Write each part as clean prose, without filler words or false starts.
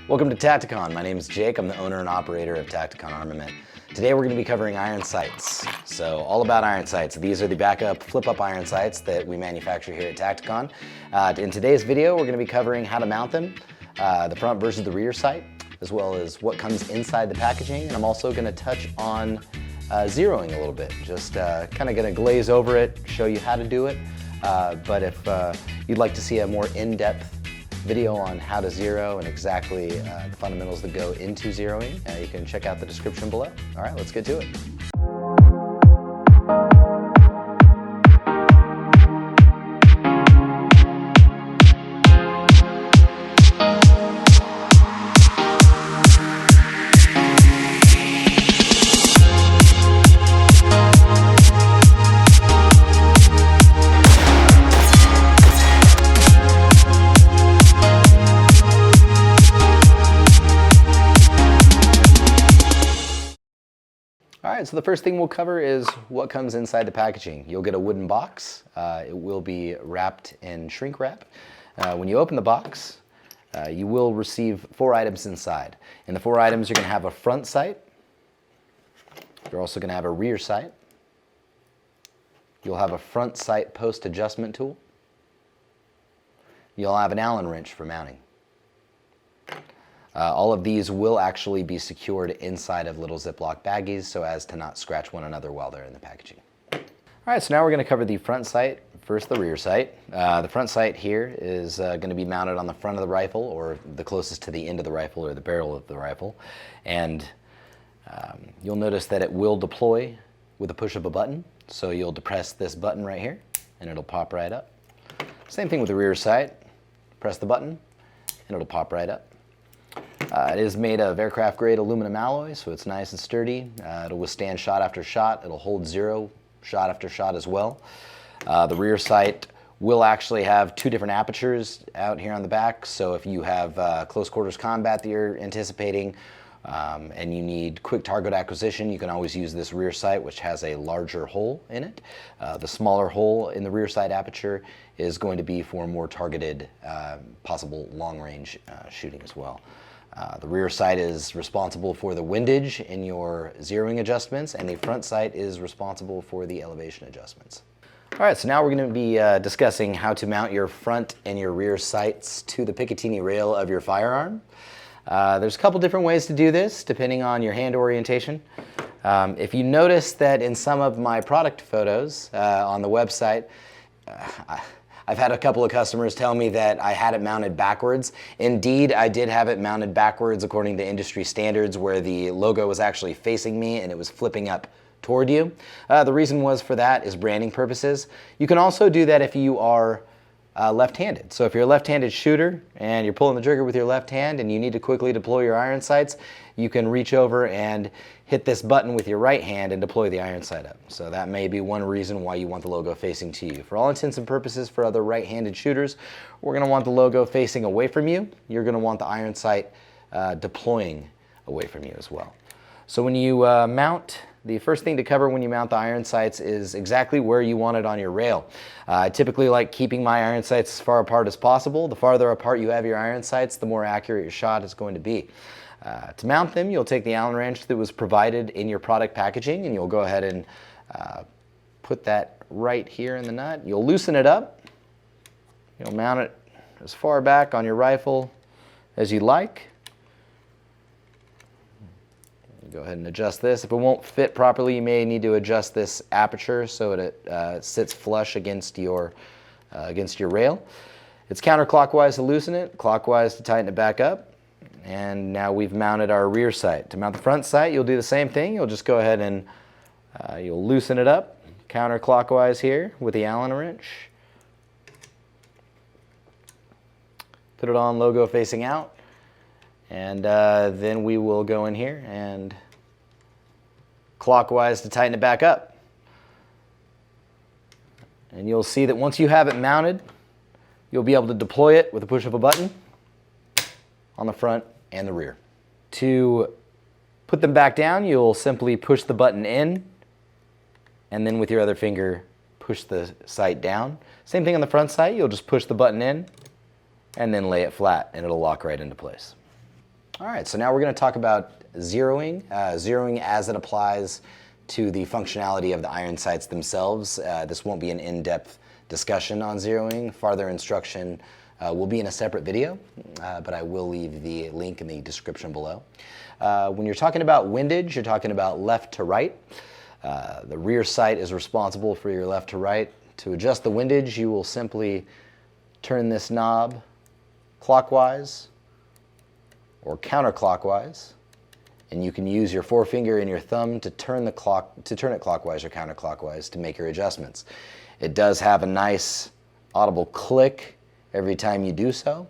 Welcome to Tacticon. My name is Jake. I'm the owner and operator of Tacticon Armament. Today we're going to be covering iron sights. So all about iron sights. These are the backup flip-up iron sights that we manufacture here at Tacticon. In today's video we're going to be covering how to mount them, the front versus the rear sight, as well as what comes inside the packaging. And I'm also going to touch on zeroing a little bit. Just kind of going to glaze over it, show you how to do it. But if you'd like to see a more in-depth video on how to zero and exactly the fundamentals that go into zeroing, you can check out the description below. All right, let's get to it. All right, so the first thing we'll cover is what comes inside the packaging. You'll get a wooden box. It will be wrapped in shrink wrap. When you open the box, you will receive 4 items inside. In the 4 items, you're going to have a front sight. You're also going to have a rear sight. You'll have a front sight post adjustment tool. You'll have an Allen wrench for mounting. All of these will actually be secured inside of little Ziploc baggies so as to not scratch one another while they're in the packaging. All right, so now we're going to cover the front sight versus the rear sight. The front sight here is going to be mounted on the front of the rifle, or the closest to the end of the rifle or the barrel of the rifle. And you'll notice that it will deploy with a push of a button. So you'll depress this button right here and it'll pop right up. Same thing with the rear sight. Press the button and it'll pop right up. It is made of aircraft grade aluminum alloy, so it's nice and sturdy. It'll withstand shot after shot. It'll hold zero shot after shot as well. The rear sight will actually have 2 different apertures out here on the back, so if you have close quarters combat that you're anticipating and you need quick target acquisition, you can always use this rear sight, which has a larger hole in it. The smaller hole in the rear sight aperture is going to be for more targeted, possible long-range shooting as well. The rear sight is responsible for the windage in your zeroing adjustments, and the front sight is responsible for the elevation adjustments. All right, so now we're going to be discussing how to mount your front and your rear sights to the Picatinny rail of your firearm. There's a couple different ways to do this depending on your hand orientation. If you notice that in some of my product photos on the website, I've had a couple of customers tell me that I had it mounted backwards. Indeed, I did have it mounted backwards according to industry standards, where the logo was actually facing me and it was flipping up toward you. The reason was for that is branding purposes. You can also do that if you are left-handed. So if you're a left-handed shooter and you're pulling the trigger with your left hand and you need to quickly deploy your iron sights, you can reach over and hit this button with your right hand and deploy the iron sight up. So that may be one reason why you want the logo facing to you. For all intents and purposes, for other right-handed shooters, we're going to want the logo facing away from you. You're going to want the iron sight deploying away from you as well. So when you mount, the first thing to cover when you mount the iron sights is exactly where you want it on your rail. I typically like keeping my iron sights as far apart as possible. The farther apart you have your iron sights, the more accurate your shot is going to be. To mount them, you'll take the Allen wrench that was provided in your product packaging and you'll go ahead and put that right here in the nut. You'll loosen it up. You'll mount it as far back on your rifle as you like. Go ahead and adjust this. If it won't fit properly, you may need to adjust this aperture so that it sits flush against your rail. It's counterclockwise to loosen it, clockwise to tighten it back up. And now we've mounted our rear sight. To mount the front sight, you'll do the same thing. You'll just go ahead and you'll loosen it up counterclockwise here with the Allen wrench. Put it on, logo facing out. And then we will go in here and clockwise to tighten it back up. And you'll see that once you have it mounted, you'll be able to deploy it with a push of a button on the front and the rear. To put them back down, you'll simply push the button in and then with your other finger push the sight down. Same thing on the front sight, you'll just push the button in and then lay it flat and it'll lock right into place. All right, so now we're going to talk about zeroing, zeroing as it applies to the functionality of the iron sights themselves. This won't be an in-depth discussion on zeroing. Farther instruction will be in a separate video, but I will leave the link in the description below. When you're talking about windage, you're talking about left to right. The rear sight is responsible for your left to right. To adjust the windage, you will simply turn this knob clockwise or counterclockwise, and you can use your forefinger and your thumb to turn it clockwise or counterclockwise to make your adjustments. It does have a nice audible click every time you do so,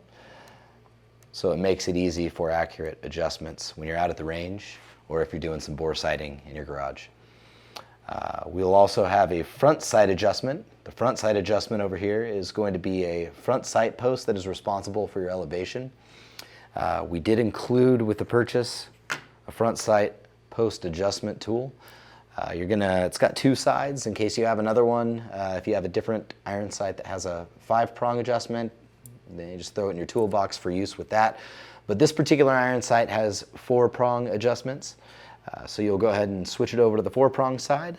so it makes it easy for accurate adjustments when you're out at the range or if you're doing some bore sighting in your garage. We'll also have a front sight adjustment. The front sight adjustment over here is going to be a front sight post that is responsible for your elevation. We did include with the purchase a front sight post adjustment tool. It's got two sides in case you have another one. If you have a different iron sight that has a 5-prong adjustment, then you just throw it in your toolbox for use with that. But this particular iron sight has 4-prong adjustments. So you'll go ahead and switch it over to the 4-prong side.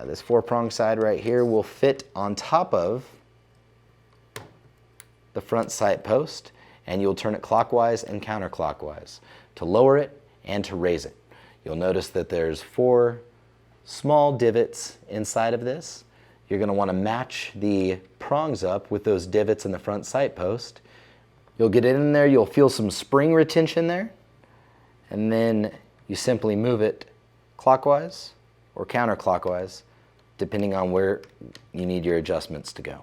This 4-prong side right here will fit on top of the front sight post, and you'll turn it clockwise and counterclockwise to lower it and to raise it. You'll notice that there's 4 small divots inside of this. You're going to want to match the prongs up with those divots in the front sight post. You'll get it in there, you'll feel some spring retention there, and then you simply move it clockwise or counterclockwise, depending on where you need your adjustments to go.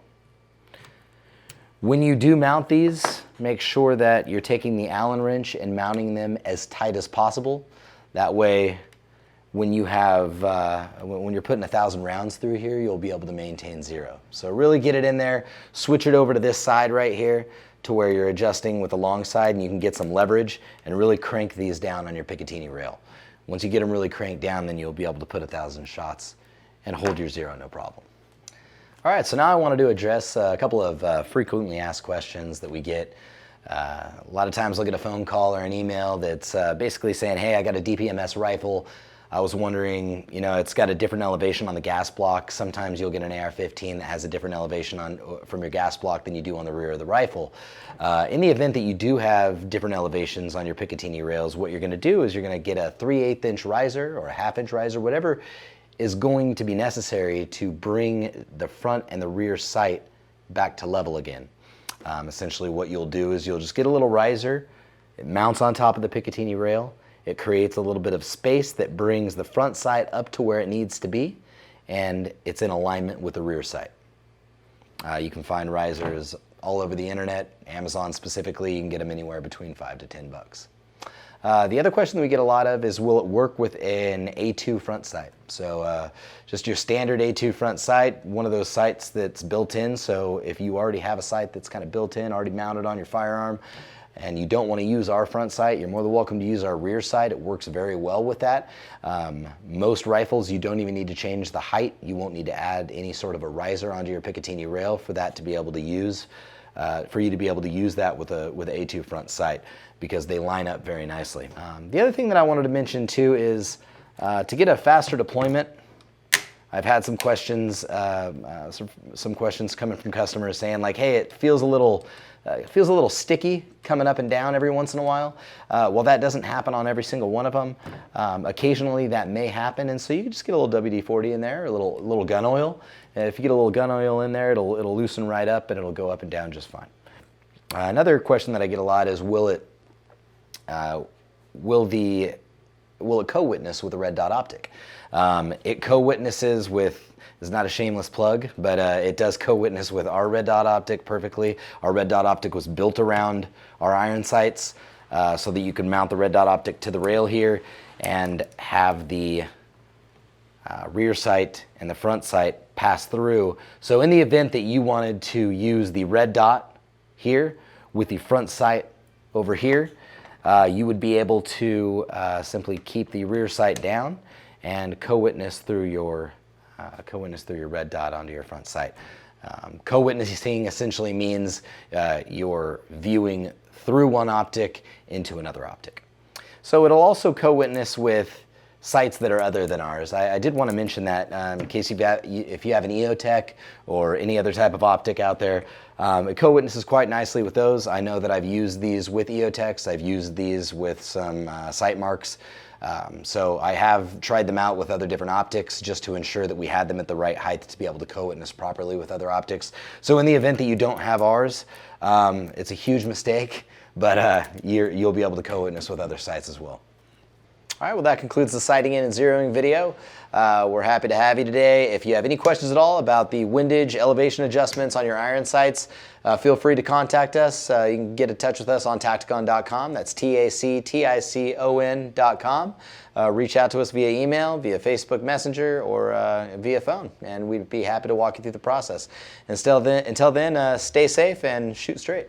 When you do mount these, make sure that you're taking the Allen wrench and mounting them as tight as possible. That way, when you're putting 1,000 rounds through here, you'll be able to maintain 0. So really get it in there, switch it over to this side right here to where you're adjusting with the long side, and you can get some leverage and really crank these down on your Picatinny rail. Once you get them really cranked down, then you'll be able to put 1,000 shots and hold your 0 no problem. All right, so now I wanted to address a couple of frequently asked questions that we get. A lot of times I'll get a phone call or an email that's basically saying, hey, I got a DPMS rifle. I was wondering, it's got a different elevation on the gas block. Sometimes you'll get an AR-15 that has a different elevation from your gas block than you do on the rear of the rifle. In the event that you do have different elevations on your Picatinny rails, what you're going to do is you're going to get a 3/8 inch riser or a 1/2 inch riser, whatever is going to be necessary to bring the front and the rear sight back to level again. Essentially what you'll do is you'll just get a little riser. It mounts on top of the Picatinny rail. It creates a little bit of space that brings the front sight up to where it needs to be, and it's in alignment with the rear sight. You can find risers all over the internet, Amazon specifically. You can get them anywhere between $5 to $10. The other question that we get a lot of is, will it work with an A2 front sight? So just your standard A2 front sight, one of those sights that's built in. So if you already have a sight that's kind of built in, already mounted on your firearm, and you don't want to use our front sight, you're more than welcome to use our rear sight. It works very well with that. Most rifles, you don't even need to change the height. You won't need to add any sort of a riser onto your Picatinny rail for that to be able to use, for you to be able to use that with a A2 front sight, because they line up very nicely. The other thing that I wanted to mention too is to get a faster deployment. I've had some questions, some questions coming from customers saying like, hey, it feels a little sticky coming up and down every once in a while. Well, that doesn't happen on every single one of them. Occasionally that may happen, and so you can just get a little WD-40 in there, a little gun oil. And if you get a little gun oil in there, it'll loosen right up and it'll go up and down just fine. Another question that I get a lot is, will it co-witness with a red dot optic? It co-witnesses with, it's not a shameless plug, but it does co-witness with our red dot optic perfectly. Our red dot optic was built around our iron sights so that you can mount the red dot optic to the rail here and have the rear sight and the front sight pass through. So in the event that you wanted to use the red dot here with the front sight over here, you would be able to simply keep the rear sight down and co-witness through your red dot onto your front sight. Co-witnessing essentially means you're viewing through one optic into another optic. So it'll also co-witness with sights that are other than ours. I did want to mention that in case if you have an EOTech or any other type of optic out there, it co-witnesses quite nicely with those. I know that I've used these with EOTechs. I've used these with some sight marks. So I have tried them out with other different optics just to ensure that we had them at the right height to be able to co-witness properly with other optics. So in the event that you don't have ours, it's a huge mistake, but you'll be able to co-witness with other sights as well. All right, well, that concludes the sighting in and zeroing video. We're happy to have you today. If you have any questions at all about the windage elevation adjustments on your iron sights, feel free to contact us. You can get in touch with us on tacticon.com. That's TACTICON.com. Reach out to us via email, via Facebook Messenger, or via phone, and we'd be happy to walk you through the process. Until then, stay safe and shoot straight.